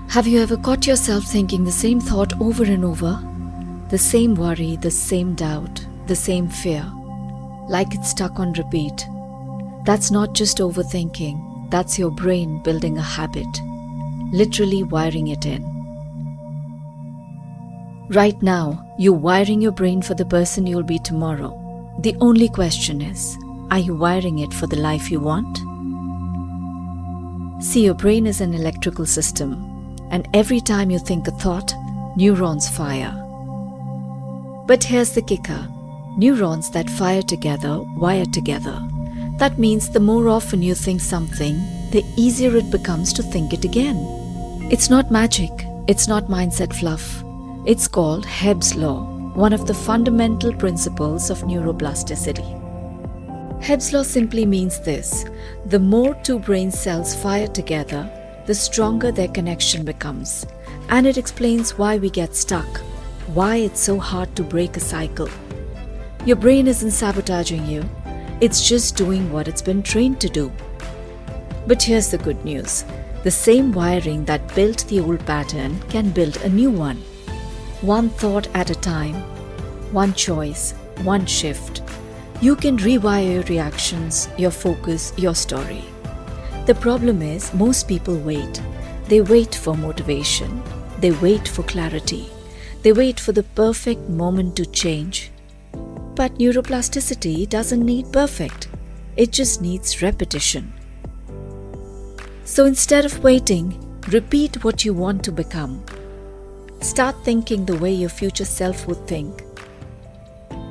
Have you ever caught yourself thinking the same thought over and over? The same worry, the same doubt, the same fear, like it's stuck on repeat. That's not just overthinking, that's your brain building a habit, literally wiring it in. Right now, you're wiring your brain for the person you'll be tomorrow. The only question is, are you wiring it for the life you want? See, your brain is an electrical system, and every time you think a thought, neurons fire. But here's the kicker. Neurons that fire together wire together. That means the more often you think something, the easier it becomes to think it again. It's not magic. It's not mindset fluff. It's called Hebb's law, one of the fundamental principles of neuroplasticity. Hebb's law simply means this: the more two brain cells fire together, the stronger their connection becomes. And it explains why we get stuck, why it's so hard to break a cycle. Your brain isn't sabotaging you, it's just doing what it's been trained to do. But here's the good news: the same wiring that built the old pattern can build a new one. One thought at a time, one choice, one shift. You can rewire your reactions, your focus, your story. The problem is, most people wait. They wait for motivation. They wait for clarity. They wait for the perfect moment to change. But neuroplasticity doesn't need perfect. It just needs repetition. So instead of waiting, repeat what you want to become. Start thinking the way your future self would think.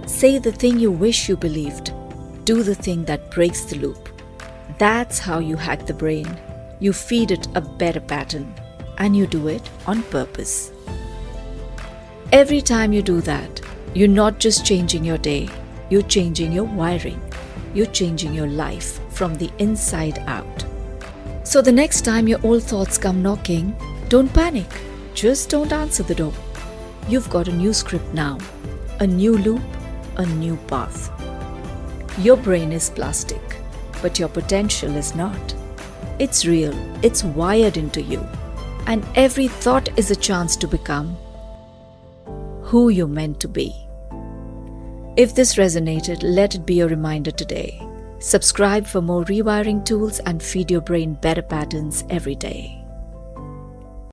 Say the thing you wish you believed. Do the thing that breaks the loop. That's how you hack the brain. You feed it a better pattern, and you do it on purpose. Every time you do that, you're not just changing your day, you're changing your wiring. You're changing your life from the inside out. So the next time your old thoughts come knocking, don't panic. Just don't answer the door. You've got a new script now, a new loop, a new path. Your brain is plastic, but your potential is not. It's real, it's wired into you, and every thought is a chance to become who you're meant to be. If this resonated, let it be a reminder today. Subscribe for more rewiring tools and feed your brain better patterns every day.